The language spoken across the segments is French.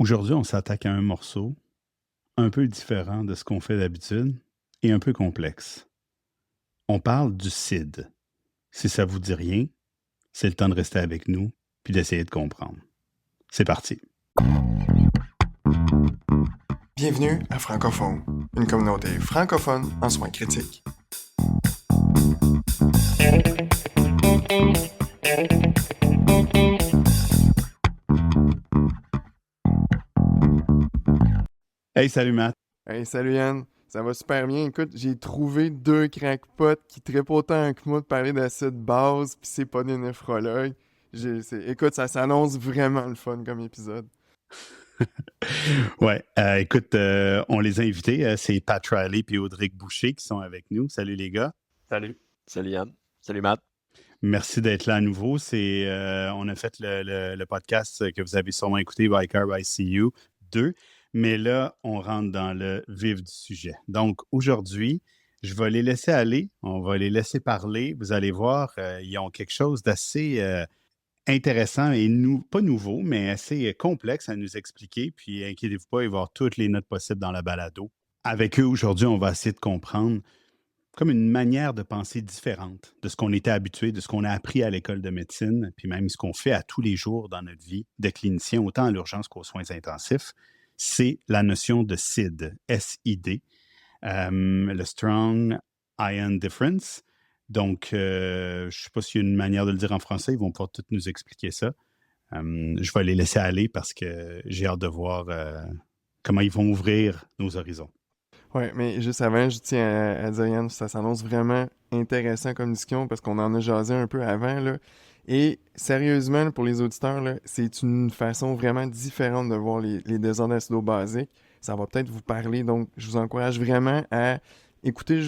Aujourd'hui, on s'attaque à un morceau un peu différent de ce qu'on fait d'habitude et un peu complexe. On parle du CID. Si ça vous dit rien, c'est le temps de rester avec nous puis d'essayer de comprendre. C'est parti. Bienvenue à Francophone, une communauté francophone en soins critiques. Hey, salut Matt. Hey, salut Yann, ça va super bien. Écoute, j'ai trouvé deux crackpots qui trippent autant que moi de parler d'acide base, pis c'est pas des néphrologues. Écoute, ça s'annonce vraiment le fun comme épisode. Ouais, écoute, on les a invités. C'est Pat Riley et Audric Boucher qui sont avec nous. Salut les gars. Salut. Salut Yann. Salut Matt. Merci d'être là à nouveau. On a fait le podcast que vous avez sûrement écouté, Bicar ICU 2, mais là, on rentre dans le vif du sujet. Donc, aujourd'hui, je vais les laisser aller, on va les laisser parler. Vous allez voir, ils ont quelque chose d'assez intéressant et pas nouveau, mais assez complexe à nous expliquer. Puis, inquiétez-vous pas, il va y avoir toutes les notes possibles dans la balado. Avec eux, aujourd'hui, on va essayer de comprendre comme une manière de penser différente de ce qu'on était habitué, de ce qu'on a appris à l'école de médecine, puis même ce qu'on fait à tous les jours dans notre vie de clinicien, autant à l'urgence qu'aux soins intensifs, c'est la notion de SID, S-I-D, le Strong Iron Difference. Donc, je ne sais pas s'il y a une manière de le dire en français, ils vont pouvoir tout nous expliquer ça. Je vais les laisser aller parce que j'ai hâte de voir comment ils vont ouvrir nos horizons. Ouais, mais juste avant, je tiens à dire, Yann, ça s'annonce vraiment intéressant comme discussion parce qu'on en a jasé un peu avant, là. Et sérieusement, là, pour les auditeurs, là, c'est une façon vraiment différente de voir les désordres acido-basiques. Ça va peut-être vous parler, donc je vous encourage vraiment à écouter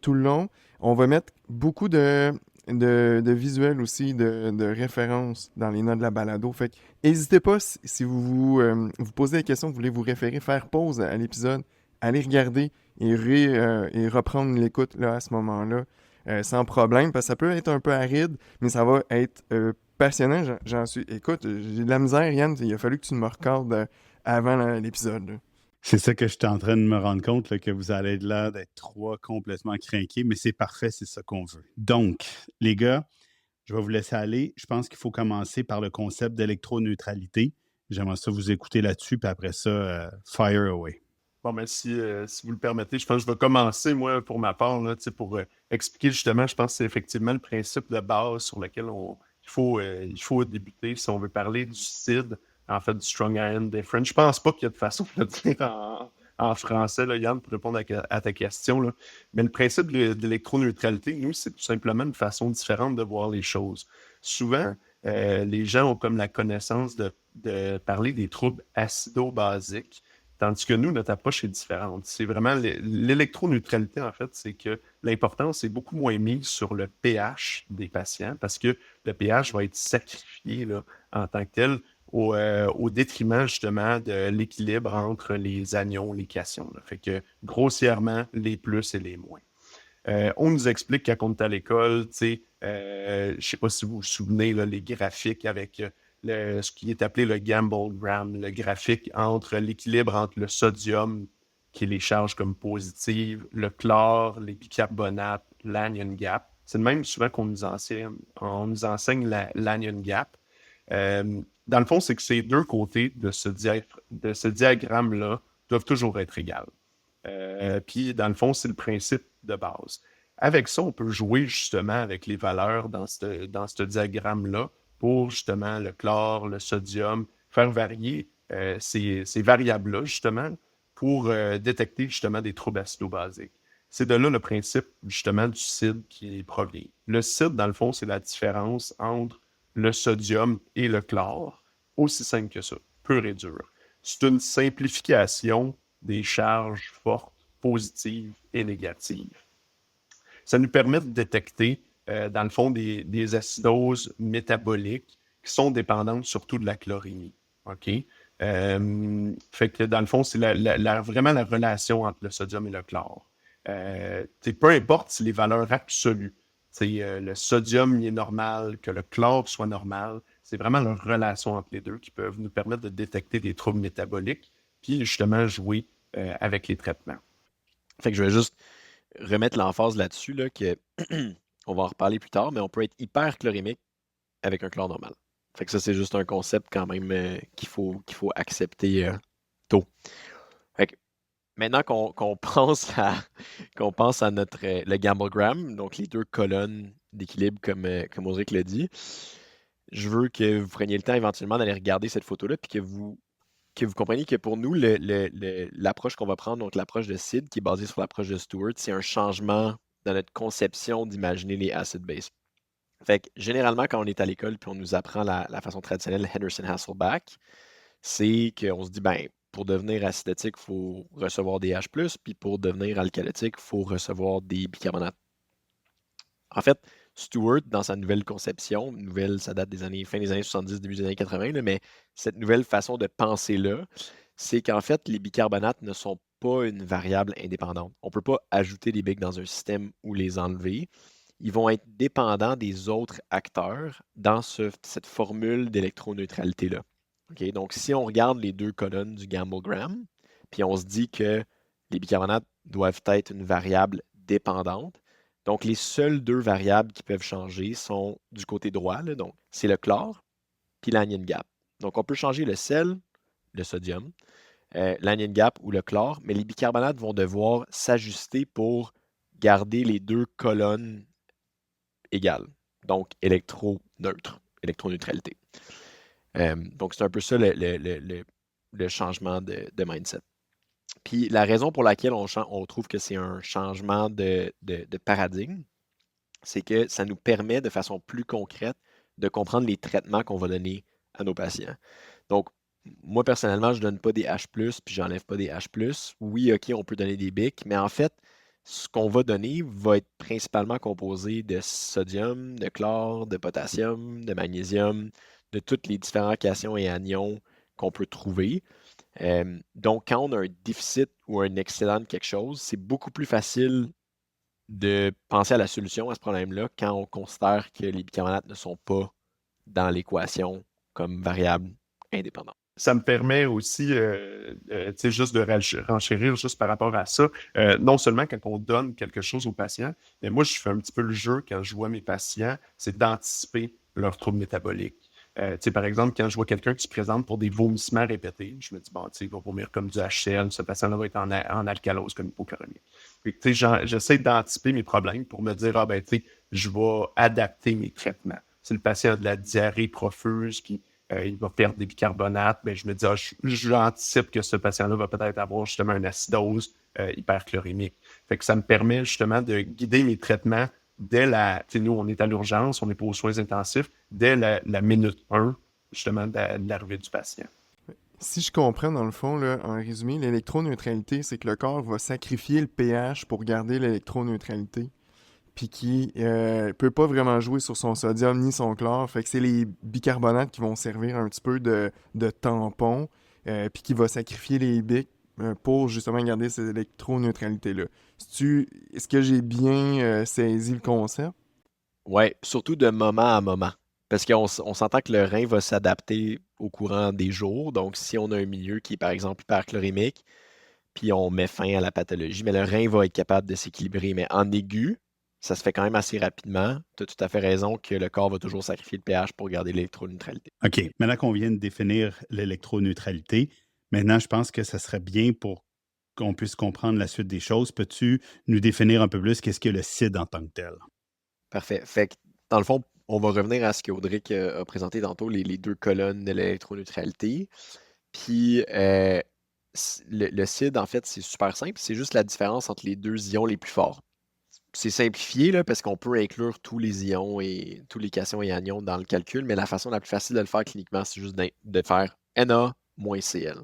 tout le long. On va mettre beaucoup de visuels aussi, de références dans les notes de la balado. Fait que n'hésitez pas, si vous posez des questions, vous voulez vous référer, faire pause à l'épisode, aller regarder et reprendre l'écoute là, à ce moment-là sans problème, parce que ça peut être un peu aride, mais ça va être passionnant. J'en suis. Écoute, j'ai de la misère, Yann. Il a fallu que tu me recordes avant l'épisode. Là. C'est ça que j'étais en train de me rendre compte, là, que vous allez être là d'être trois complètement crinqués, mais c'est parfait, c'est ça qu'on veut. Donc, les gars, je vais vous laisser aller. Je pense qu'il faut commencer par le concept d'électroneutralité. J'aimerais ça vous écouter là-dessus, puis après ça, fire away. Bon, ben si vous le permettez, je pense que je vais commencer, moi, pour ma part, là, pour expliquer justement, je pense que c'est effectivement le principe de base sur lequel il faut débuter si on veut parler du CID, en fait, du Strong Iron Difference. Je pense pas qu'il y a de façon de le dire en français, là, Yann, pour répondre à ta question. Là. Mais le principe de l'électroneutralité, nous, c'est tout simplement une façon différente de voir les choses. Souvent, les gens ont comme la connaissance de parler des troubles acido-basiques. Tandis que nous, notre approche est différente. C'est vraiment l'électroneutralité, en fait, c'est que l'importance est beaucoup moins mise sur le pH des patients parce que le pH va être sacrifié là, en tant que tel au détriment justement de l'équilibre entre les anions, les cations. Là. Fait que grossièrement, les plus et les moins. On nous explique quand on est à l'école, tu sais, je ne sais pas si vous vous souvenez, là, les graphiques avec ce qui est appelé le Gamble-Gram, le graphique entre l'équilibre entre le sodium, qui les charge comme positives, le chlore, les bicarbonates, l'anion gap. C'est le même souvent qu'on nous enseigne, l'anion gap. Dans le fond, c'est que ces deux côtés de ce diagramme-là doivent toujours être égales. Puis, dans le fond, c'est le principe de base. Avec ça, on peut jouer justement avec les valeurs dans ce diagramme-là pour justement le chlore, le sodium, faire varier ces variables-là justement pour détecter justement des troubles acido-basiques. C'est de là le principe justement du CID qui provient. Le CID, dans le fond, c'est la différence entre le sodium et le chlore. Aussi simple que ça, pur et dur. C'est une simplification des charges fortes, positives et négatives. Ça nous permet de détecter, dans le fond, des acidoses métaboliques qui sont dépendantes surtout de la chlorémie. OK? Fait que, dans le fond, c'est vraiment la relation entre le sodium et le chlore. Peu importe si les valeurs absolues, le sodium est normal, que le chlore soit normal, C'est vraiment leur relation entre les deux qui peuvent nous permettre de détecter des troubles métaboliques, puis justement jouer avec les traitements. Fait que je vais juste remettre l'emphase là-dessus, là, que on va en reparler plus tard, mais on peut être hyperchlorémique avec un chlore normal. Fait que ça, c'est juste un concept quand même qu'il faut accepter tôt. Fait que maintenant qu'on pense à notre le Gamblegram, donc les deux colonnes d'équilibre comme Audric l'a dit, je veux que vous preniez le temps éventuellement d'aller regarder cette photo-là, puis que vous compreniez que pour nous, l'approche qu'on va prendre, donc l'approche de Sid, qui est basée sur l'approche de Stewart, c'est un changement dans notre conception d'imaginer les acid-base. Fait que généralement, quand on est à l'école puis on nous apprend la façon traditionnelle Henderson-Hasselbalch, c'est qu'on se dit, ben, pour devenir acidotique, il faut recevoir des H+, puis pour devenir alcalotique, il faut recevoir des bicarbonates. En fait, Stewart, dans sa nouvelle conception, ça date fin des années 70, début des années 80, là, mais cette nouvelle façon de penser-là, c'est qu'en fait, les bicarbonates ne sont pas une variable indépendante. On ne peut pas ajouter des bics dans un système ou les enlever. Ils vont être dépendants des autres acteurs dans cette formule d'électroneutralité-là. OK? Donc, si on regarde les deux colonnes du Gamblegram, puis on se dit que les bicarbonates doivent être une variable dépendante, donc les seules deux variables qui peuvent changer sont du côté droit, là, donc c'est le chlore puis l'anion gap. Donc, on peut changer le sel, le sodium, l'anion gap ou le chlore, mais les bicarbonates vont devoir s'ajuster pour garder les deux colonnes égales. Donc, électroneutralité. Donc, c'est un peu ça le changement de mindset. Puis, la raison pour laquelle on trouve que c'est un changement de paradigme, c'est que ça nous permet de façon plus concrète de comprendre les traitements qu'on va donner à nos patients. Donc, moi, personnellement, je ne donne pas des H+, puis j'enlève pas des H+. Oui, OK, on peut donner des BIC, mais en fait, ce qu'on va donner va être principalement composé de sodium, de chlore, de potassium, de magnésium, de toutes les différents cations et anions qu'on peut trouver. Donc, quand on a un déficit ou un excédent de quelque chose, c'est beaucoup plus facile de penser à la solution à ce problème-là quand on considère que les bicarbonates ne sont pas dans l'équation comme variable indépendante. Ça me permet aussi, juste de renchérir juste par rapport à ça. Non seulement quand on donne quelque chose aux patients, mais moi, je fais un petit peu le jeu quand je vois mes patients, c'est d'anticiper leurs troubles métaboliques. Par exemple, quand je vois quelqu'un qui se présente pour des vomissements répétés, je me dis, bon, il va vomir comme du HCl, ce patient-là va être en alcalose comme hypochloramique. J'essaie d'anticiper mes problèmes pour me dire, je vais adapter mes traitements. Si le patient a de la diarrhée profuse, puis il va perdre des bicarbonates, je me dis, j'anticipe que ce patient-là va peut-être avoir justement une acidose hyperchlorémique. Fait que ça me permet justement de guider mes traitements dès nous, on est à l'urgence, on n'est pas aux soins intensifs, dès la minute 1, justement, de l'arrivée du patient. Si je comprends, dans le fond, là, en résumé, l'électroneutralité, c'est que le corps va sacrifier le pH pour garder l'électroneutralité, puis qui peut pas vraiment jouer sur son sodium ni son chlore. Fait que c'est les bicarbonates qui vont servir un petit peu de tampon, puis qui va sacrifier les bics pour justement garder cette électroneutralité-là. Est-ce que j'ai bien saisi le concept? Oui, surtout de moment à moment. Parce qu'on s'entend que le rein va s'adapter au courant des jours. Donc, si on a un milieu qui est, par exemple, hyperchlorémique, puis on met fin à la pathologie, mais le rein va être capable de s'équilibrer. Mais en aigu, ça se fait quand même assez rapidement. Tu as tout à fait raison que le corps va toujours sacrifier le pH pour garder l'électroneutralité. OK. Maintenant qu'on vient de définir l'électroneutralité, maintenant, je pense que ça serait bien pour qu'on puisse comprendre la suite des choses. Peux-tu nous définir un peu plus qu'est-ce que le CID en tant que tel? Parfait. Fait que, dans le fond, on va revenir à ce qu'Audric a présenté tantôt, les deux colonnes de l'électroneutralité. Puis, le CID, en fait, c'est super simple. C'est juste la différence entre les deux ions les plus forts. C'est simplifié là, parce qu'on peut inclure tous les ions et tous les cations et anions dans le calcul, mais la façon la plus facile de le faire cliniquement, c'est juste de faire Na moins Cl.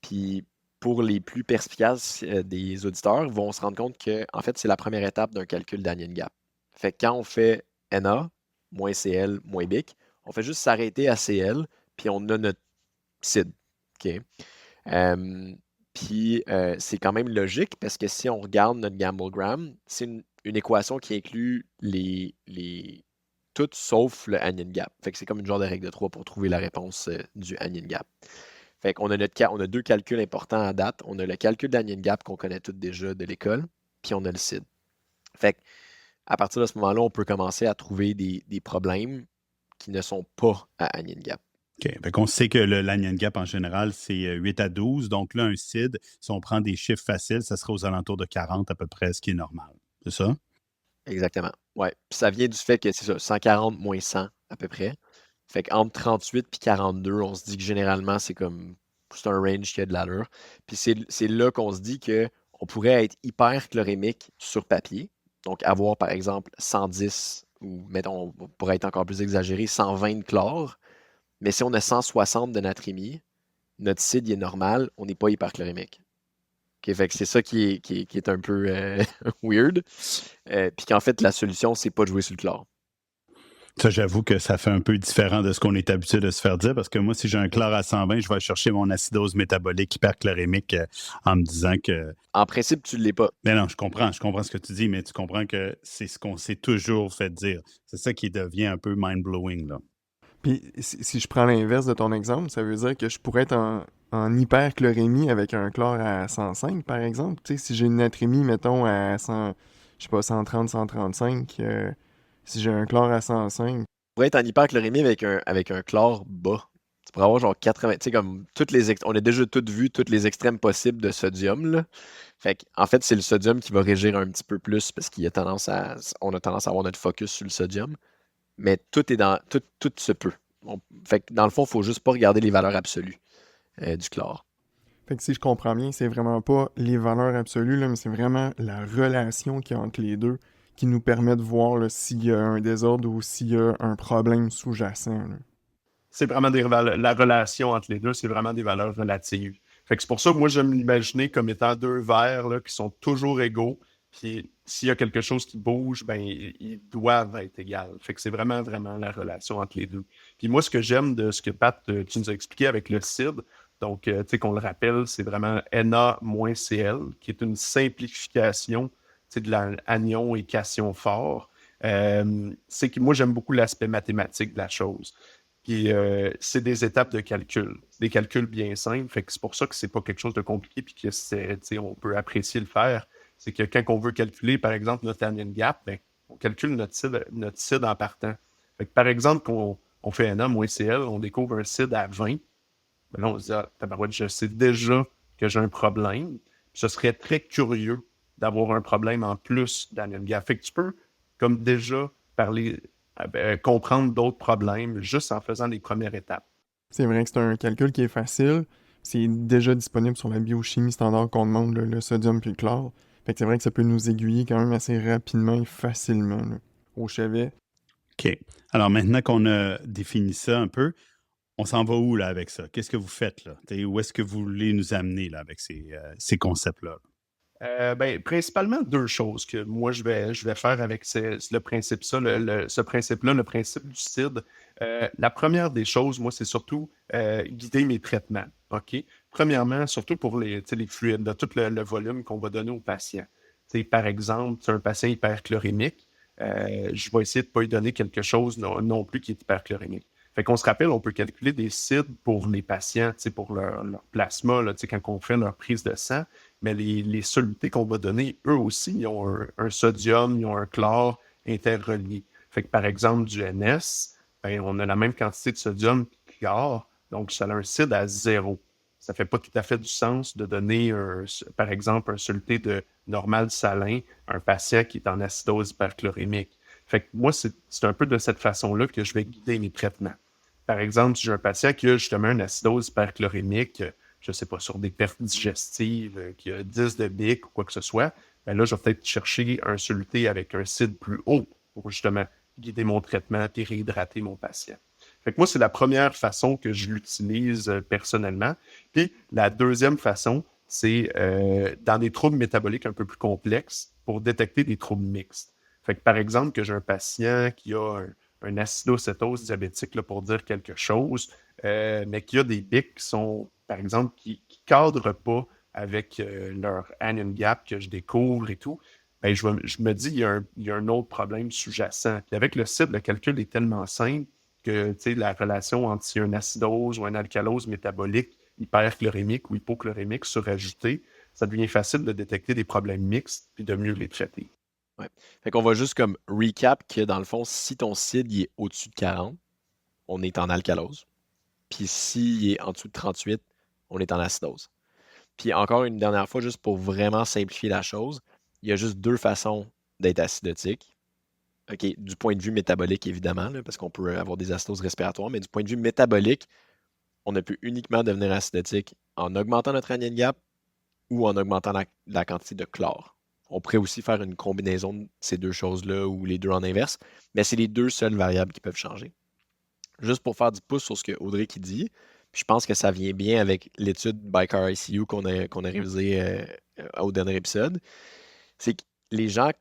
Puis pour les plus perspicaces des auditeurs, vont se rendre compte que en fait, c'est la première étape d'un calcul d'anion gap. Fait que quand on fait Na moins Cl moins BIC, on fait juste s'arrêter à Cl, puis on a notre CID. OK? Puis c'est quand même logique parce que si on regarde notre Gamblegram, c'est une équation qui inclut tout sauf le Anion Gap. Fait que c'est comme une genre de règle de 3 pour trouver la réponse du Anion Gap. Fait qu'on a on a 2 calculs importants à date. On a le calcul d'Anion Gap qu'on connaît tous déjà de l'école, puis on a le CID. Fait que à partir de ce moment-là, on peut commencer à trouver des problèmes qui ne sont pas à Anion Gap. OK. Fait qu'on sait que l'Anion Gap, en général, c'est 8 à 12. Donc là, un CID, si on prend des chiffres faciles, ça serait aux alentours de 40 à peu près, ce qui est normal. C'est ça? Exactement. Ouais. Puis ça vient du fait que c'est ça, 140 moins 100 à peu près. Fait qu'entre 38 et 42, on se dit que généralement, c'est un range qui a de l'allure. Puis c'est là qu'on se dit qu'on pourrait être hyperchlorémique sur papier. Donc avoir, par exemple, 110 ou, mettons, on pourrait être encore plus exagéré, 120 de chlore. Mais si on a 160 de natrémie, notre CID est normal, on n'est pas hyperchlorémique. OK, fait que c'est ça qui est un peu weird. Puis qu'en fait, la solution, c'est pas de jouer sur le chlore. Ça, j'avoue que ça fait un peu différent de ce qu'on est habitué de se faire dire, parce que moi, si j'ai un chlore à 120, je vais chercher mon acidose métabolique hyperchlorémique en me disant que... En principe, tu ne l'es pas. Mais non, je comprends ce que tu dis, mais tu comprends que c'est ce qu'on s'est toujours fait dire. C'est ça qui devient un peu mind-blowing, là. Puis si je prends l'inverse de ton exemple, ça veut dire que je pourrais être en hyperchlorémie avec un chlore à 105, par exemple. Tu sais, si j'ai une natrémie, mettons, à 100, je sais pas, 130, 135, si j'ai un chlore à 105. Tu pourrais être en hyperchlorémie avec un chlore bas. Tu pourrais avoir genre 80, tu sais, comme on a déjà toutes vu tous les extrêmes possibles de sodium, là. Fait en fait, c'est le sodium qui va régir un petit peu plus parce qu'on a tendance à avoir notre focus sur le sodium. Mais tout se peut. Fait que dans le fond, il ne faut juste pas regarder les valeurs absolues du chlore. Fait que si je comprends bien, c'est vraiment pas les valeurs absolues, là, mais c'est vraiment la relation qu'il y a entre les deux qui nous permet de voir là, s'il y a un désordre ou s'il y a un problème sous-jacent. Là. C'est vraiment la relation entre les deux, c'est vraiment des valeurs relatives. Fait que c'est pour ça que moi, j'aime l'imaginer comme étant deux verres là, qui sont toujours égaux. Puis s'il y a quelque chose qui bouge, ben ils doivent être égaux. Fait que c'est vraiment, vraiment la relation entre les deux. Puis moi, ce que j'aime de ce que Pat, tu nous as expliqué avec le CID, donc tu sais qu'on le rappelle, c'est vraiment Na-Cl, qui est une simplification de l'anion et cation fort. C'est que moi, j'aime beaucoup l'aspect mathématique de la chose. Puis c'est des étapes de calcul, des calculs bien simples. Fait que c'est pour ça que c'est pas quelque chose de compliqué puis que on peut apprécier le faire. C'est que quand on veut calculer, par exemple, notre Anion Gap, ben, on calcule notre CID en partant. Fait que, par exemple, quand on fait Na-Cl, on découvre un CID à 20. Ben là, on se dit, ah, tabarouette, je sais déjà que j'ai un problème. Puis ce serait très curieux d'avoir un problème en plus d'Anion Gap. Fait que tu peux, comme déjà, comprendre d'autres problèmes juste en faisant les premières étapes. C'est vrai que c'est un calcul qui est facile. C'est déjà disponible sur la biochimie standard qu'on demande, le sodium puis le chlore. Fait que c'est vrai que ça peut nous aiguiller quand même assez rapidement et facilement là, au chevet. OK. Alors maintenant qu'on a défini ça un peu, on s'en va où là avec ça? Qu'est-ce que vous faites là? Où est-ce que vous voulez nous amener là avec ces concepts-là? Ben, principalement deux choses que moi je vais faire avec le principe, ce principe-là, le principe du CID. La première des choses, moi, c'est surtout guider mes traitements. OK? Premièrement, surtout pour les fluides, de tout le volume qu'on va donner au patient. Par exemple, un patient hyperchlorémique, je vais essayer de ne pas lui donner quelque chose non plus qui est hyperchlorémique. Fait qu'on se rappelle, on peut calculer des CID pour les patients, pour leur plasma, là, quand on fait leur prise de sang, mais les solutés qu'on va donner, eux aussi, ils ont un sodium, ils ont un chlore interrelié. Fait que par exemple, du NS, ben, on a la même quantité de sodium que de chlore, donc ça a un CID à 0. Ça fait pas tout à fait du sens de donner, par exemple, un soluté de normal salin à un patient qui est en acidose hyperchlorémique. Fait que moi, c'est un peu de cette façon-là que je vais guider mes traitements. Par exemple, si j'ai un patient qui a justement une acidose hyperchlorémique, je ne sais pas, sur des pertes digestives, qui a 10 de BIC ou quoi que ce soit, ben là, je vais peut-être chercher un soluté avec un CID plus haut pour justement guider mon traitement et réhydrater mon patient. Fait que moi, c'est la première façon que je l'utilise personnellement. Puis la deuxième façon, c'est dans des troubles métaboliques un peu plus complexes pour détecter des troubles mixtes. Fait que par exemple, que j'ai un patient qui a un acidocétose diabétique, là, pour dire quelque chose, mais qui a des BIC qui sont, par exemple, qui ne cadrent pas avec leur Anion Gap que je découvre et tout, ben, je me dis, il y a un autre problème sous-jacent. Puis avec le CID, le calcul est tellement simple que la relation entre si une acidose ou une alcalose métabolique hyperchlorémique ou hypochlorémique surajouté, ça devient facile de détecter des problèmes mixtes puis de mieux les traiter. Ouais. Fait qu'on va juste comme recap que dans le fond, si ton CID il est au-dessus de 40, on est en alcalose. Puis s'il est en dessous de 38, on est en acidose. Puis encore une dernière fois, juste pour vraiment simplifier la chose, il y a juste deux façons d'être acidotique. OK, du point de vue métabolique, évidemment, là, parce qu'on peut avoir des acidoses respiratoires, mais du point de vue métabolique, on ne peut uniquement devenir acidotique en augmentant notre anion gap ou en augmentant la quantité de chlore. On pourrait aussi faire une combinaison de ces deux choses-là ou les deux en inverse, mais c'est les deux seules variables qui peuvent changer. Juste pour faire du pouce sur ce que Audrey qui dit, puis je pense que ça vient bien avec l'étude Bicar ICU qu'on a révisée au dernier épisode, c'est que les gens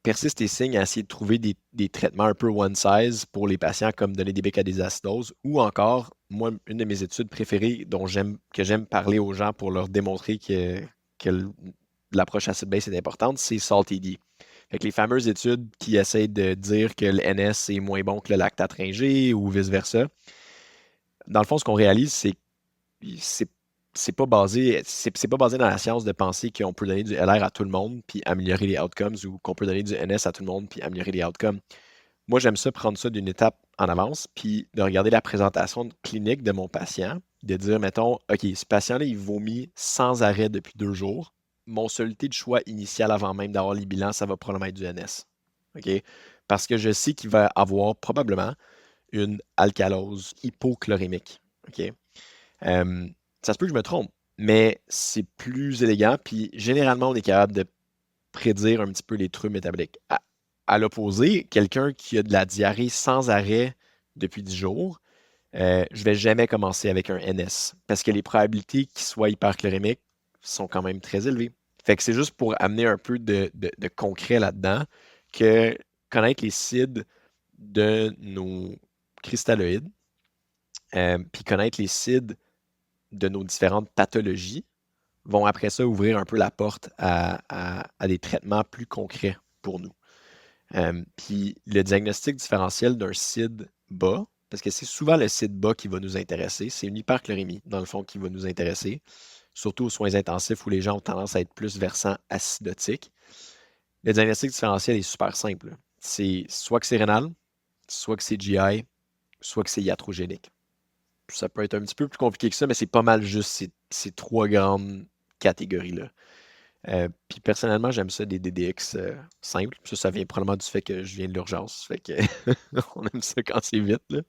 persistent et signent à essayer de trouver des traitements un peu one size pour les patients comme donner des becs à des acidoses ou encore, moi, une de mes études préférées que j'aime parler aux gens pour leur démontrer que l'approche acid-base est importante, c'est SALT-TD. Fait que les fameuses études qui essayent de dire que le NS est moins bon que le lactate ringé ou vice-versa, dans le fond, ce qu'on réalise, c'est pas basé dans la science de penser qu'on peut donner du LR à tout le monde puis améliorer les outcomes ou qu'on peut donner du NS à tout le monde puis améliorer les outcomes. Moi, j'aime ça prendre ça d'une étape en avance puis de regarder la présentation clinique de mon patient, de dire, mettons, OK, ce patient-là, il vomit sans arrêt depuis 2 jours. Mon soluté de choix initial avant même d'avoir les bilans, ça va probablement être du NS. OK? Parce que je sais qu'il va avoir probablement une alcalose hypochlorémique. OK? Ça se peut que je me trompe, mais c'est plus élégant. Puis généralement, on est capable de prédire un petit peu les troubles métaboliques. À l'opposé, quelqu'un qui a de la diarrhée sans arrêt depuis 10 jours, je ne vais jamais commencer avec un NS parce que les probabilités qu'il soit hyperchlorémique sont quand même très élevées. Fait que c'est juste pour amener un peu de concret là-dedans que connaître les CID de nos cristalloïdes, puis connaître les CID de nos différentes pathologies vont après ça ouvrir un peu la porte à des traitements plus concrets pour nous. Puis le diagnostic différentiel d'un CID bas, parce que c'est souvent le CID bas qui va nous intéresser, c'est une hyperchlorémie, dans le fond, qui va nous intéresser, surtout aux soins intensifs où les gens ont tendance à être plus versants acidotiques. Le diagnostic différentiel est super simple. C'est soit que c'est rénal, soit que c'est GI, soit que c'est iatrogénique. Ça peut être un petit peu plus compliqué que ça, mais c'est pas mal juste ces 3 grandes catégories-là. Puis personnellement, j'aime ça des DDX simples. Ça vient probablement du fait que je viens de l'urgence. Fait que on aime ça quand c'est vite, là.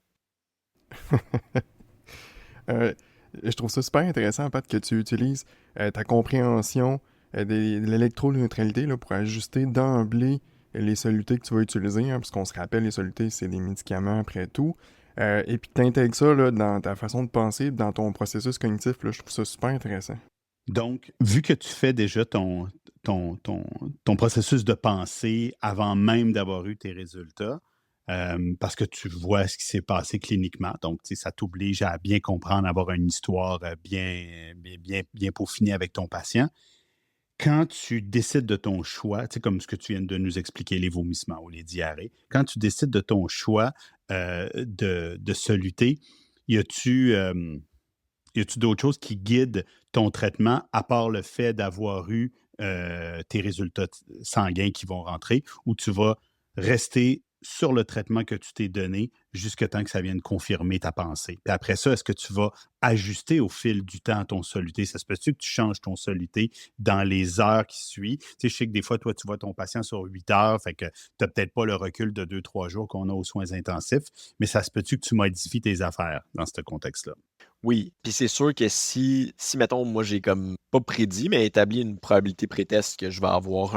Je trouve ça super intéressant, Pat, que tu utilises ta compréhension de l'électroneutralité là, pour ajuster d'emblée les solutés que tu vas utiliser, hein, parce qu'on se rappelle, les solutés, c'est des médicaments après tout. Et puis tu intègres ça là, dans ta façon de penser, dans ton processus cognitif. Là, je trouve ça super intéressant. Donc, vu que tu fais déjà ton processus de pensée avant même d'avoir eu tes résultats, parce que tu vois ce qui s'est passé cliniquement, donc ça t'oblige à bien comprendre, avoir une histoire bien peaufinée avec ton patient. Quand tu décides de ton choix, comme ce que tu viens de nous expliquer, les vomissements ou les diarrhées, quand tu décides de ton choix de soluté, y a-tu d'autres choses qui guident ton traitement à part le fait d'avoir eu tes résultats sanguins qui vont rentrer, ou tu vas rester sur le traitement que tu t'es donné jusqu'à temps que ça vienne confirmer ta pensée? Puis après ça, est-ce que tu vas ajuster au fil du temps ton soluté? Ça se peut-tu que tu changes ton soluté dans les heures qui suivent? Tu sais, je sais que des fois, toi, tu vois ton patient sur 8 heures, fait que tu n'as peut-être pas le recul de 2-3 jours qu'on a aux soins intensifs, mais ça se peut-tu que tu modifies tes affaires dans ce contexte-là? Oui, puis c'est sûr que si mettons, moi, j'ai comme pas prédit, mais établi une probabilité pré-test que je vais avoir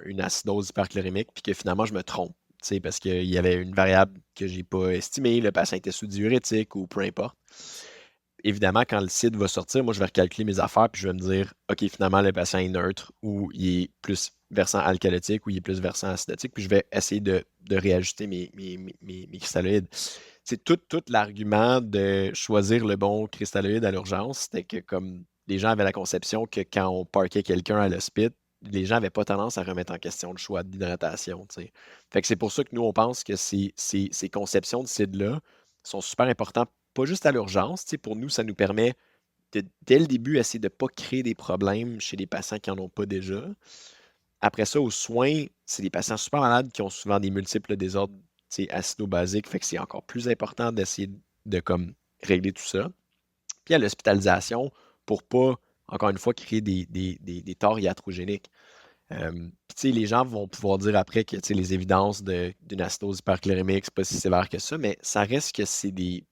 une acidose hyperchlorémique, puis que finalement, je me trompe, parce qu'il y avait une variable que j'ai pas estimée, le patient était sous diurétique ou peu importe. Évidemment, quand le CID va sortir, moi, je vais recalculer mes affaires, puis je vais me dire, OK, finalement, le patient est neutre, ou il est plus versant alcalotique, ou il est plus versant acidotique, puis je vais essayer de réajuster mes cristalloïdes. C'est tout l'argument de choisir le bon cristalloïde à l'urgence, c'était que comme les gens avaient la conception que quand on parquait quelqu'un à l'hospice, les gens n'avaient pas tendance à remettre en question le choix d'hydratation, tu sais. Fait que c'est pour ça que nous, on pense que ces conceptions de CID-là sont super importantes, pas juste à l'urgence, tu sais. Pour nous, ça nous permet de, dès le début, essayer de ne pas créer des problèmes chez les patients qui n'en ont pas déjà. Après ça, aux soins, c'est des patients super malades qui ont souvent des multiples désordres, tu sais, acido-basiques, fait que c'est encore plus important d'essayer de comme régler tout ça. Puis à l'hospitalisation, pour pas, encore une fois, créer des torts iatrogéniques. Puis, tu sais, les gens vont pouvoir dire après que, tu sais, les évidences d'une acidose hyperchlorémique, c'est pas si sévère que ça, mais ça reste que c'est des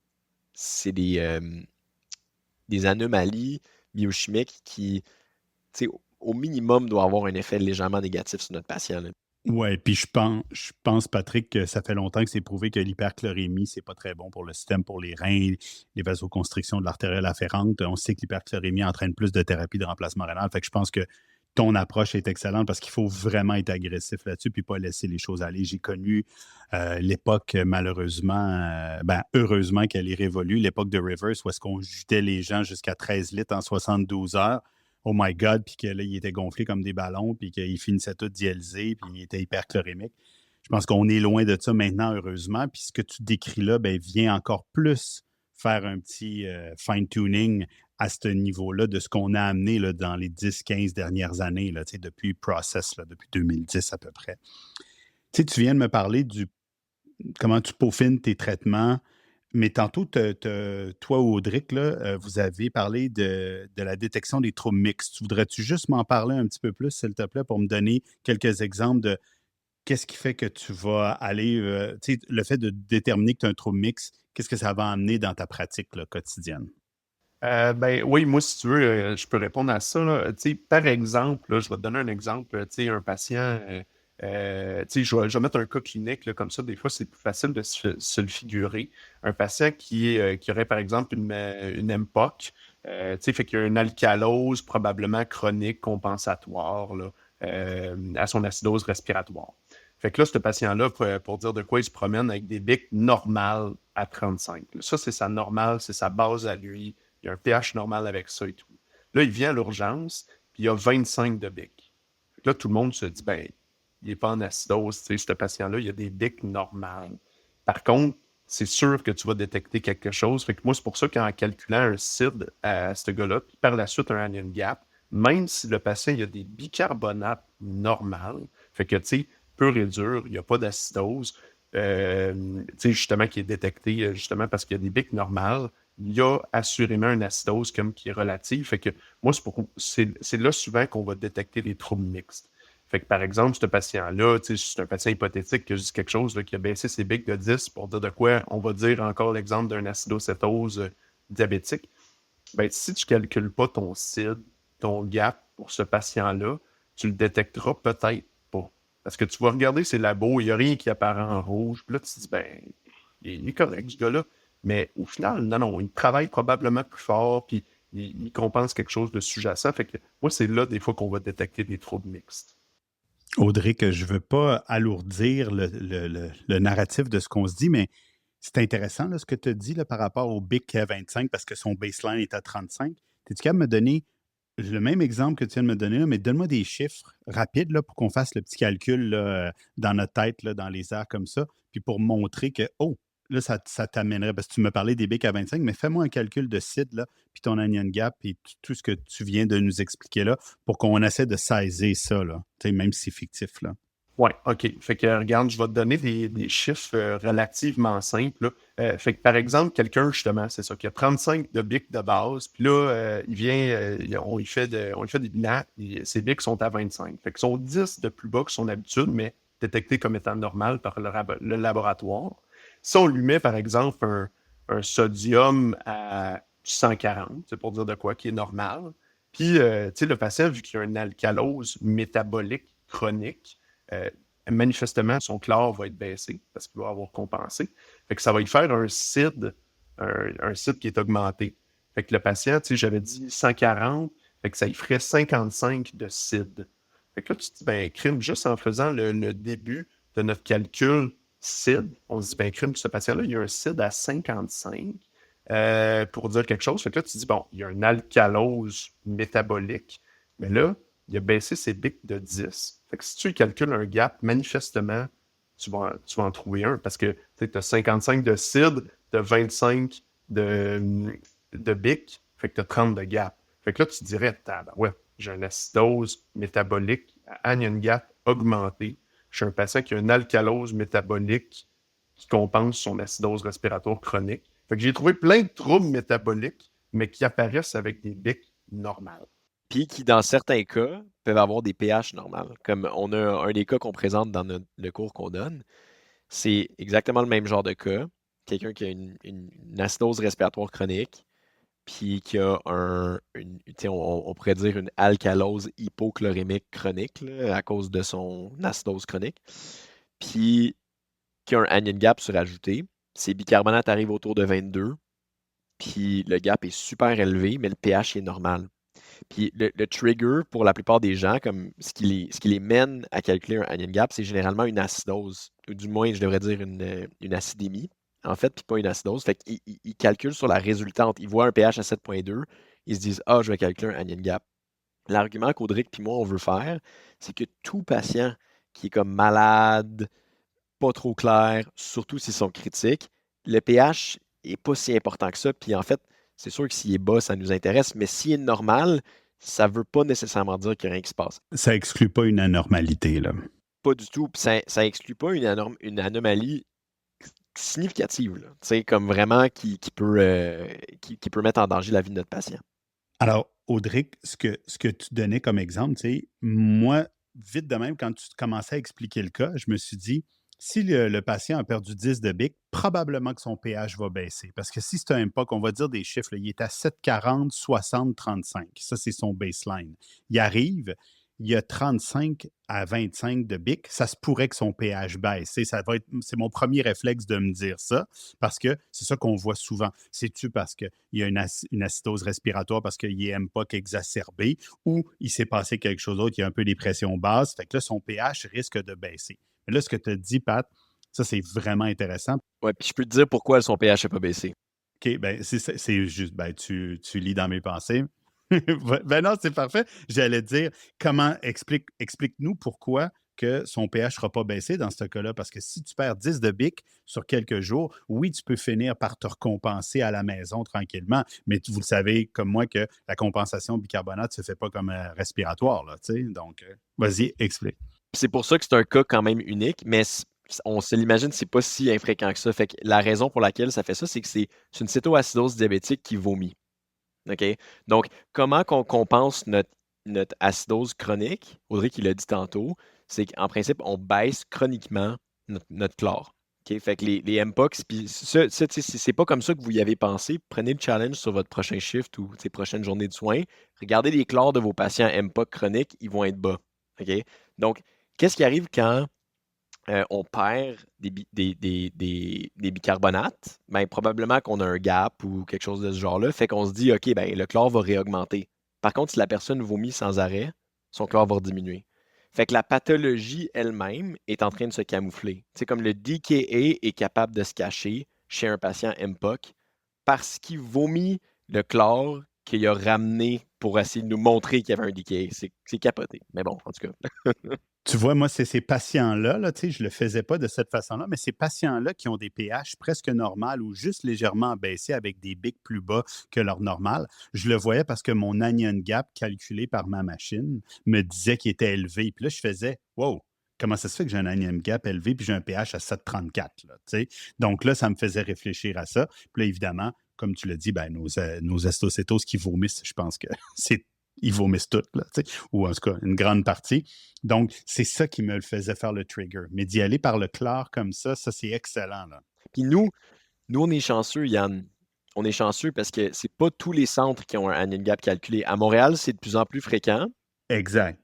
anomalies biochimiques qui, tu sais, au minimum, doivent avoir un effet légèrement négatif sur notre patient, là. Ouais, puis je pense, Patrick, que ça fait longtemps que c'est prouvé que l'hyperchlorémie, c'est pas très bon pour le système, pour les reins, les vasoconstrictions de l'artériole afférente. On sait que l'hyperchlorémie entraîne plus de thérapie de remplacement rénal. Fait que je pense que ton approche est excellente parce qu'il faut vraiment être agressif là-dessus puis pas laisser les choses aller. J'ai connu l'époque, malheureusement, heureusement qu'elle est révolue, l'époque de Rivers, où est-ce qu'on jutait les gens jusqu'à 13 litres en 72 heures. Oh my God, puis que là, il était gonflé comme des ballons, puis qu'il finissait tout dialysé, puis il était hyperchlorémique. Je pense qu'on est loin de ça maintenant, heureusement. Puis ce que tu décris là, vient encore plus faire un petit fine-tuning à ce niveau-là de ce qu'on a amené là, dans les 10-15 dernières années, là, depuis Process, là, depuis 2010 à peu près. Tu viens de me parler du comment tu peaufines tes traitements. Mais tantôt, toi, Audric, là, vous avez parlé de la détection des troubles mixtes. Voudrais-tu juste m'en parler un petit peu plus, s'il te plaît, pour me donner quelques exemples de qu'est-ce qui fait que tu vas aller, le fait de déterminer que tu as un trouble mixte, qu'est-ce que ça va amener dans ta pratique là, quotidienne? Oui, moi, si tu veux, je peux répondre à ça, là. Tu sais, par exemple, là, je vais te donner un exemple. Tu sais, un patient, tu sais, je vais mettre un cas clinique, là, comme ça, des fois, c'est plus facile de se le figurer. Un patient qui aurait, par exemple, une MPOC, tu sais, fait qu'il y a une alcalose probablement chronique compensatoire là, à son acidose respiratoire. Fait que là, ce patient-là, pour dire de quoi il se promène avec des bics normales à 35. Ça, c'est sa normale, c'est sa base à lui. Il y a un pH normal avec ça et tout. Là, il vient à l'urgence, puis il y a 25 de bics. Fait que là, tout le monde se dit, il n'est pas en acidose, tu sais, ce patient-là, il y a des bics normales. Par contre, c'est sûr que tu vas détecter quelque chose. Fait que moi, c'est pour ça qu'en calculant un CID à ce gars-là, puis par la suite un anion gap, même si le patient il a des bicarbonates normales, fait que, tu sais, pur et dur, il n'y a pas d'acidose, tu sais, justement, qui est détecté, justement, parce qu'il y a des bics normales, il y a assurément une acidose comme qui est relative. Fait que moi, c'est là souvent qu'on va détecter les troubles mixtes. Fait que par exemple, ce patient-là, tu sais, c'est un patient hypothétique qui a juste quelque chose là, qui a baissé ses bics de 10 pour dire de quoi, on va dire encore l'exemple d'un acidocétose diabétique. Ben, si tu ne calcules pas ton CID, ton gap pour ce patient-là, tu le détecteras peut-être pas. Parce que tu vas regarder ses labos, il n'y a rien qui apparaît en rouge. Puis là, tu te dis, il est correct, ce gars-là. Mais au final, non, il travaille probablement plus fort, puis il compense quelque chose de sous-jacent. Fait que moi, c'est là, des fois, qu'on va détecter des troubles mixtes. Audric, je ne veux pas alourdir le narratif de ce qu'on se dit, mais c'est intéressant là, ce que tu as dit là, par rapport au BIC 25 parce que son baseline est à 35. Es-tu capable de me donner le même exemple que tu viens de me donner, là, mais donne-moi des chiffres rapides là, pour qu'on fasse le petit calcul là, dans notre tête, là, dans les airs comme ça, puis pour montrer que, oh, là, ça t'amènerait, parce que tu me parlais des BIC à 25, mais fais-moi un calcul de CID, là, puis ton onion gap, puis tout ce que tu viens de nous expliquer là, pour qu'on essaie de saisir ça, là, même si c'est fictif. Là. Oui, OK. Fait que, regarde, je vais te donner des chiffres relativement simples, là. Fait que, par exemple, quelqu'un, justement, c'est ça, qui a 35 de bics de base, puis là, il vient, on lui fait des bilans, ses bics sont à 25. Fait qu'ils sont 10 de plus bas que son habitude, mais détectés comme étant normal par le laboratoire. Si on lui met, par exemple, un sodium à 140, c'est pour dire de quoi, qui est normal, puis, tu sais, le patient, vu qu'il a une alcalose métabolique chronique, manifestement, son chlore va être baissé parce qu'il va avoir compensé. Fait que ça va lui faire un CID, un CID qui est augmenté. Fait que le patient, tu sais, j'avais dit 140, fait que ça lui ferait 55 de CID. Fait que là, tu te dis, crime, juste en faisant le début de notre calcul CID, on se dit, crime, ce patient-là, il y a un CID à 55 pour dire quelque chose. Fait que là, tu te dis, bon, il y a une alcalose métabolique. Mais là, il a baissé ses BIC de 10. Fait que si tu calcules un gap, manifestement, tu vas en trouver un parce que tu as 55 de CID, tu as 25 de BIC, fait que tu as 30 de gap. Fait que là, tu te dirais, ouais, j'ai une acidose métabolique à anion gap augmenté. Je suis un patient qui a une alcalose métabolique qui compense son acidose respiratoire chronique. Fait que j'ai trouvé plein de troubles métaboliques, mais qui apparaissent avec des BIC normales. Puis qui, dans certains cas, peuvent avoir des pH normales. Comme on a un des cas qu'on présente dans le cours qu'on donne, c'est exactement le même genre de cas. Quelqu'un qui a une acidose respiratoire chronique, puis qui a on pourrait dire une alcalose hypochlorémique chronique là, à cause de son acidose chronique, puis qui a un anion gap surajouté. Ses bicarbonates arrivent autour de 22, puis le gap est super élevé, mais le pH est normal. Puis le trigger, pour la plupart des gens, comme ce qui les mène à calculer un anion gap, c'est généralement une acidose, ou du moins, je devrais dire une acidémie, en fait, puis pas une acidose. Fait qu'ils calculent sur la résultante. Ils voient un pH à 7,2, ils se disent, ah, je vais calculer un anion gap. L'argument qu'Audric puis moi, on veut faire, c'est que tout patient qui est comme malade, pas trop clair, surtout s'ils sont critiques, le pH est pas si important que ça. Puis en fait, c'est sûr que s'il est bas, ça nous intéresse, mais s'il est normal, ça veut pas nécessairement dire qu'il y a rien qui se passe. Ça exclut pas une anormalité, là. Pas du tout. Puis ça exclut pas une anomalie significative, là. Tu sais, comme vraiment qui peut mettre en danger la vie de notre patient. Alors, Audric, ce que tu donnais comme exemple, tu sais, moi, vite de même, quand tu commençais à expliquer le cas, je me suis dit, si le patient a perdu 10 de BIC, probablement que son pH va baisser. Parce que si c'est un MPOC, on va dire des chiffres, là, il est à 7,40, 60, 35. Ça, c'est son baseline. Il arrive, il y a 35 à 25 de BIC, ça se pourrait que son pH baisse. C'est mon premier réflexe de me dire ça, parce que c'est ça qu'on voit souvent. C'est-tu parce qu'il y a une acidose respiratoire, parce qu'il est MPOC exacerbé, ou il s'est passé quelque chose d'autre, il y a un peu des pressions basses, fait que là, son pH risque de baisser. Mais là, ce que tu as dit, Pat, ça, c'est vraiment intéressant. Ouais, puis je peux te dire pourquoi son pH n'a pas baissé. OK, ben c'est juste, ben tu lis dans mes pensées. Ben non, c'est parfait. J'allais dire, explique-nous pourquoi que son pH ne sera pas baissé dans ce cas-là. Parce que si tu perds 10 de BIC sur quelques jours, oui, tu peux finir par te recompenser à la maison tranquillement. Mais vous le savez, comme moi, que la compensation bicarbonate ne se fait pas comme respiratoire, là, tu sais. Donc, vas-y, explique. C'est pour ça que c'est un cas quand même unique, mais on se l'imagine, c'est pas si infréquent que ça. Fait que la raison pour laquelle ça fait ça, c'est que c'est une cétoacidose diabétique qui vomit. OK? Donc, comment qu'on compense notre acidose chronique? Audrey qui l'a dit tantôt, c'est qu'en principe, on baisse chroniquement notre chlore. OK? Fait que les MPOX, puis ça, c'est pas comme ça que vous y avez pensé. Prenez le challenge sur votre prochain shift ou prochaine journée de soins. Regardez les chlores de vos patients MPOC chroniques, ils vont être bas. OK? Donc, qu'est-ce qui arrive quand on perd des bicarbonates? Ben, probablement qu'on a un gap ou quelque chose de ce genre-là. Fait qu'on se dit, OK, ben, le chlore va réaugmenter. Par contre, si la personne vomit sans arrêt, son chlore va diminuer. Fait que la pathologie elle-même est en train de se camoufler. C'est comme le DKA est capable de se cacher chez un patient MPOC parce qu'il vomit le chlore qu'il a ramené pour essayer de nous montrer qu'il y avait un DKA. C'est capoté. Mais bon, en tout cas. Tu vois, moi, c'est ces patients-là, là, je ne le faisais pas de cette façon-là, mais ces patients-là qui ont des pH presque normales ou juste légèrement baissés avec des BIC plus bas que leur normal, je le voyais parce que mon anion gap calculé par ma machine me disait qu'il était élevé. Puis là, je faisais « Wow! Comment ça se fait que j'ai un anion gap élevé puis j'ai un pH à 7,34? » Donc là, ça me faisait réfléchir à ça. Puis là, évidemment, comme tu l'as dit, ben, nos astocétoses qui vomissent, je pense que ils vomissent toutes, là, ou en tout cas une grande partie. Donc, c'est ça qui me le faisait faire le trigger. Mais d'y aller par le chlore comme ça c'est excellent. Là. Puis nous, on est chanceux, Yann. On est chanceux parce que c'est pas tous les centres qui ont un anion gap calculé. À Montréal, c'est de plus en plus fréquent. Exact.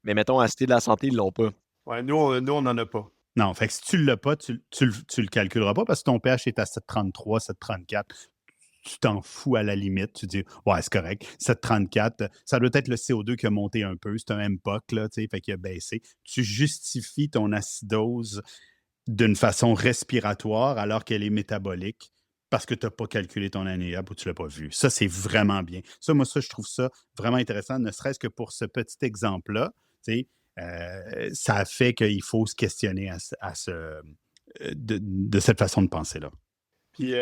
Mais mettons, à Cité de la Santé, ils l'ont pas. Ouais, nous, on n'en a pas. Non, fait que si tu ne l'as pas, tu le calculeras pas parce que ton pH est à 7,33, 7,34. Tu t'en fous à la limite. Tu dis, ouais, c'est correct. 7,34, ça doit être le CO2 qui a monté un peu. C'est un MPOC, là, fait qu'il a baissé. Tu justifies ton acidose d'une façon respiratoire alors qu'elle est métabolique. parce que tu n'as pas calculé ton année gap ou tu ne l'as pas vu. Ça, c'est vraiment bien. Ça, moi, je trouve ça vraiment intéressant, ne serait-ce que pour ce petit exemple-là. Ça fait qu'il faut se questionner de cette façon de penser-là. Puis,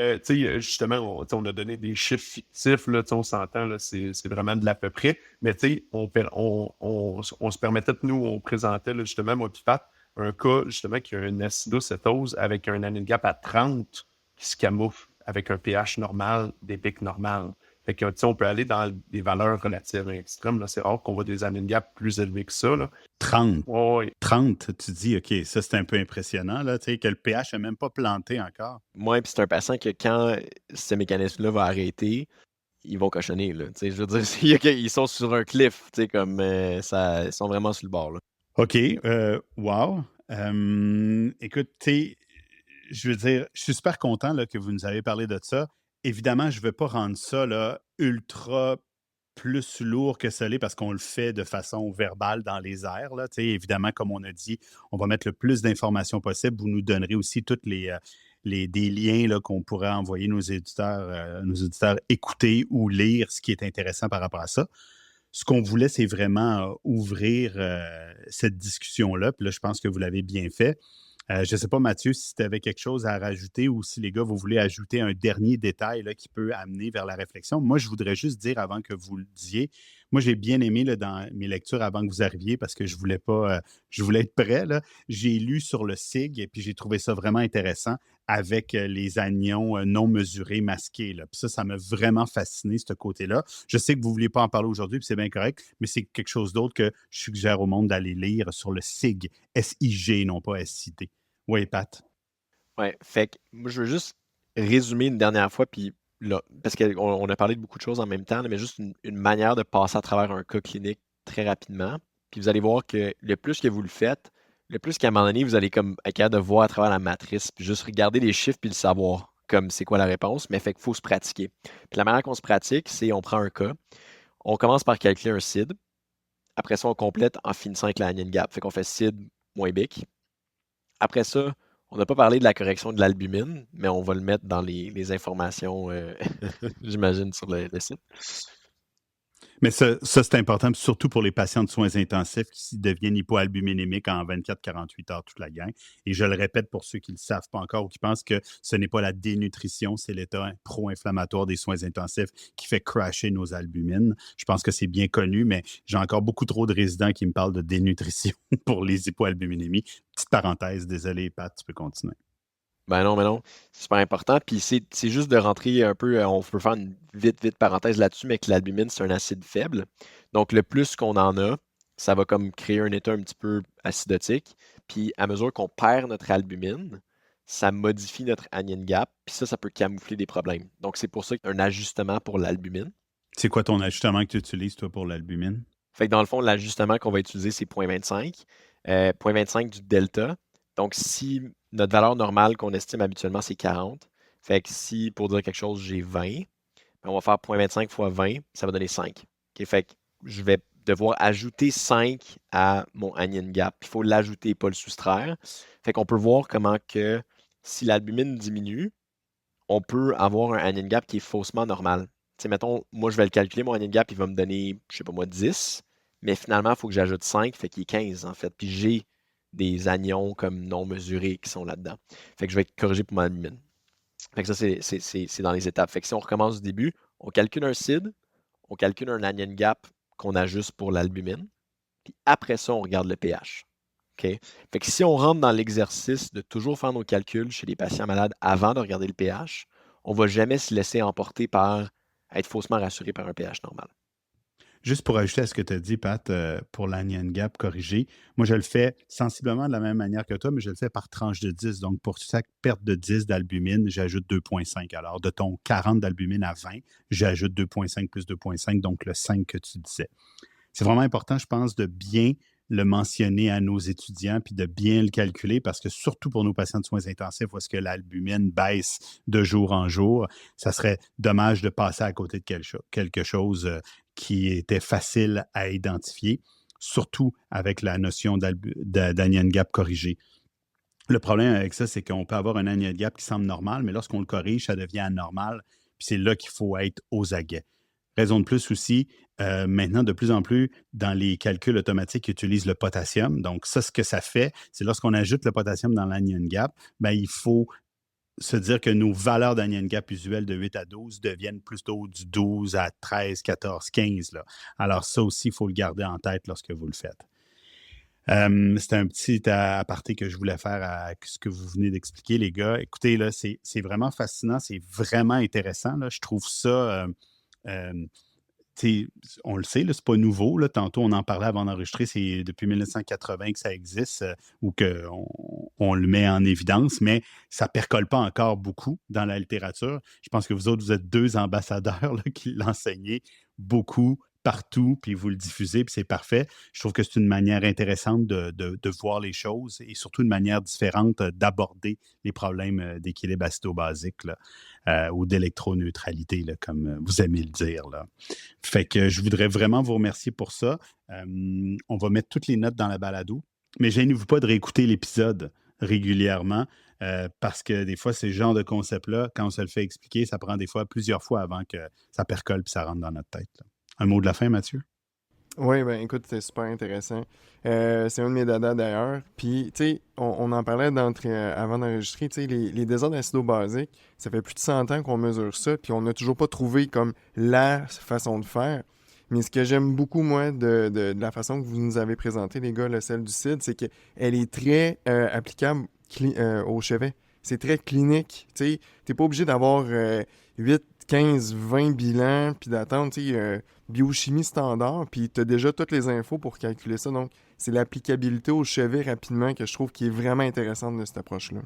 justement, on a donné des chiffres fictifs, là, on s'entend, là, c'est vraiment de l'à peu près. Mais, on se permettait de nous, on présentait, là, justement, moi, puis Pat, un cas, justement, qui a une acidocétose avec un annual gap à 30 qui se camoufle avec un pH normal, des pics normales. Fait que, on peut aller dans des valeurs relatives extrêmes. Là, c'est rare qu'on voit des annual gap plus élevés que ça. Là. 30. Ouais. 30, tu dis, OK, ça, c'est un peu impressionnant, là, que le pH n'est même pas planté encore. Moi, puis c'est un patient que quand ce mécanisme-là va arrêter, ils vont cochonner, là. Je veux dire, ils sont sur un cliff, comme ça, ils sont vraiment sur le bord, là. OK, wow. Écoute, je veux dire, je suis super content là, que vous nous avez parlé de ça. Évidemment, je ne veux pas rendre ça là, ultra plus lourd que ça l'est parce qu'on le fait de façon verbale dans les airs. Là. Évidemment, comme on a dit, on va mettre le plus d'informations possible. Vous nous donnerez aussi toutes des liens là, qu'on pourrait envoyer nos auditeurs écouter ou lire ce qui est intéressant par rapport à ça. Ce qu'on voulait, c'est vraiment ouvrir cette discussion-là. Puis là, je pense que vous l'avez bien fait. Je ne sais pas, Mathieu, si tu avais quelque chose à rajouter ou si les gars, vous voulez ajouter un dernier détail là, qui peut amener vers la réflexion. Moi, je voudrais juste dire avant que vous le disiez, moi, j'ai bien aimé là, dans mes lectures avant que vous arriviez parce que je voulais pas, je voulais être prêt. Là. J'ai lu sur le SIG et puis j'ai trouvé ça vraiment intéressant avec les anions non mesurés masqués. Là. Puis ça m'a vraiment fasciné, ce côté-là. Je sais que vous ne vouliez pas en parler aujourd'hui, puis c'est bien correct, mais c'est quelque chose d'autre que je suggère au monde d'aller lire sur le SIG, S-I-G, non pas S-I-T. Oui, Pat. Ouais, fait que moi, je veux juste résumer une dernière fois, puis là, parce qu'on a parlé de beaucoup de choses en même temps, là, mais juste une manière de passer à travers un cas clinique très rapidement. Puis vous allez voir que le plus que vous le faites, le plus qu'à un moment donné, vous allez comme être capable de voir à travers la matrice, puis juste regarder les chiffres, puis le savoir, comme c'est quoi la réponse, mais fait qu'il faut se pratiquer. Puis la manière qu'on se pratique, c'est on prend un cas, on commence par calculer un CID, après ça, on complète en finissant avec la Anion Gap. Fait qu'on fait CID moins BIC. Après ça, on n'a pas parlé de la correction de l'albumine, mais on va le mettre dans les informations, j'imagine, sur le site. Mais ça c'est important, surtout pour les patients de soins intensifs qui deviennent hypoalbuminémiques en 24-48 heures toute la gang. Et je le répète pour ceux qui ne le savent pas encore ou qui pensent que ce n'est pas la dénutrition, c'est l'état pro-inflammatoire des soins intensifs qui fait crasher nos albumines. Je pense que c'est bien connu, mais j'ai encore beaucoup trop de résidents qui me parlent de dénutrition pour les hypoalbuminémies. Petite parenthèse, désolé Pat, tu peux continuer. Ben non, mais non, c'est super important. Puis c'est juste de rentrer un peu, on peut faire une vite parenthèse là-dessus, mais que l'albumine, c'est un acide faible. Donc, le plus qu'on en a, ça va comme créer un état un petit peu acidotique. Puis, à mesure qu'on perd notre albumine, ça modifie notre anion gap. Puis ça peut camoufler des problèmes. Donc, c'est pour ça qu'il y a un ajustement pour l'albumine. C'est quoi ton ajustement que tu utilises, toi, pour l'albumine? Fait que dans le fond, l'ajustement qu'on va utiliser, c'est 0,25. 0,25 du delta. Donc, si notre valeur normale qu'on estime habituellement, c'est 40, fait que si, pour dire quelque chose, j'ai 20, ben, on va faire 0,25 fois 20, ça va donner 5. Okay, fait que je vais devoir ajouter 5 à mon anion gap. Il faut l'ajouter, pas le soustraire. Fait qu'on peut voir comment que si l'albumine diminue, on peut avoir un anion gap qui est faussement normal. T'sais, mettons, moi, je vais le calculer, mon anion gap, il va me donner, je sais pas moi, 10, mais finalement, il faut que j'ajoute 5, fait qu'il est 15, en fait. Puis j'ai des anions comme non mesurés qui sont là-dedans. Fait que je vais corriger pour mon albumine. Fait que ça, c'est dans les étapes. Fait que si on recommence du début, on calcule un CID, on calcule un anion gap qu'on ajuste pour l'albumine, puis après ça, on regarde le pH. OK? Fait que si on rentre dans l'exercice de toujours faire nos calculs chez les patients malades avant de regarder le pH, on ne va jamais se laisser emporter par être faussement rassuré par un pH normal. Juste pour ajouter à ce que tu as dit, Pat, pour l'anion gap corrigé, moi, je le fais sensiblement de la même manière que toi, mais je le fais par tranche de 10. Donc, pour chaque perte de 10 d'albumine, j'ajoute 2,5. Alors, de ton 40 d'albumine à 20, j'ajoute 2,5 plus 2,5, donc le 5 que tu disais. C'est vraiment important, je pense, de bien le mentionner à nos étudiants puis de bien le calculer parce que surtout pour nos patients de soins intensifs où est-ce que l'albumine baisse de jour en jour, ça serait dommage de passer à côté de quelque chose qui était facile à identifier, surtout avec la notion d'anion gap corrigé. Le problème avec ça, c'est qu'on peut avoir un annual gap qui semble normal, mais lorsqu'on le corrige, ça devient anormal. Puis c'est là qu'il faut être aux aguets. Raison de plus aussi, maintenant, de plus en plus, dans les calculs automatiques, ils utilisent le potassium. Donc, ça, ce que ça fait, c'est lorsqu'on ajoute le potassium dans l'anion gap, ben, il faut se dire que nos valeurs d'anion gap usuelles de 8 à 12 deviennent plutôt du 12 à 13, 14, 15. Là. Alors, ça aussi, il faut le garder en tête lorsque vous le faites. C'est un petit aparté que je voulais faire à ce que vous venez d'expliquer, les gars. Écoutez, là, c'est vraiment fascinant, c'est vraiment intéressant. Là. Je trouve ça... on le sait, c'est pas nouveau. Là. Tantôt, on en parlait avant d'enregistrer, c'est depuis 1980 que ça existe ou qu'on le met en évidence, mais ça ne percole pas encore beaucoup dans la littérature. Je pense que vous autres, vous êtes 2 ambassadeurs là, qui l'enseignez beaucoup, partout, puis vous le diffusez, puis c'est parfait. Je trouve que c'est une manière intéressante de voir les choses et surtout une manière différente d'aborder les problèmes d'équilibre acido-basique là, ou d'électroneutralité, là, comme vous aimez le dire. Là. Fait que je voudrais vraiment vous remercier pour ça. On va mettre toutes les notes dans la balado, mais gênez-vous pas de réécouter l'épisode régulièrement parce que des fois, ces genres de concepts-là, quand on se le fait expliquer, ça prend des fois plusieurs fois avant que ça percole puis ça rentre dans notre tête. Là. Un mot de la fin, Mathieu? Oui, ben écoute, c'était super intéressant. C'est un de mes dadas d'ailleurs. Puis, tu sais, on en parlait avant d'enregistrer, tu sais, les désordres acido-basiques, ça fait plus de 100 ans qu'on mesure ça, puis on n'a toujours pas trouvé comme la façon de faire. Mais ce que j'aime beaucoup, moi, de la façon que vous nous avez présenté, les gars, celle du CID, c'est qu'elle est très applicable au chevet. C'est très clinique. Tu sais, t'es pas obligé d'avoir 8, 15, 20 bilans, puis d'attendre, tu sais, biochimie standard, puis tu as déjà toutes les infos pour calculer ça. Donc, c'est l'applicabilité au chevet rapidement que je trouve qui est vraiment intéressante de cette approche-là.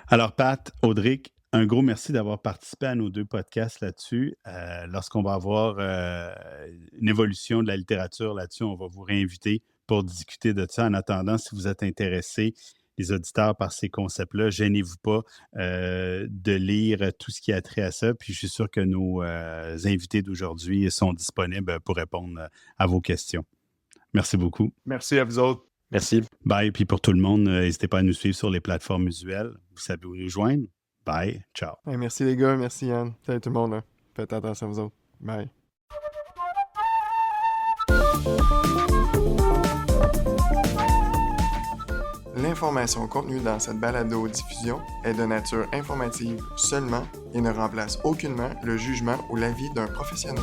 Alors, Pat, Audric, un gros merci d'avoir participé à nos 2 podcasts là-dessus. Lorsqu'on va avoir une évolution de la littérature là-dessus, on va vous réinviter pour discuter de ça. En attendant, si vous êtes intéressés, les auditeurs, par ces concepts-là, gênez-vous pas de lire tout ce qui a trait à ça. Puis je suis sûr que nos invités d'aujourd'hui sont disponibles pour répondre à vos questions. Merci beaucoup. Merci à vous autres. Merci. Bye. Puis pour tout le monde, n'hésitez pas à nous suivre sur les plateformes usuelles. Vous savez où nous joindre. Bye. Ciao. Hey, merci les gars, merci Yann. Salut tout le monde. Là. Faites attention à vous autres. Bye. L'information contenue dans cette balado-diffusion est de nature informative seulement et ne remplace aucunement le jugement ou l'avis d'un professionnel.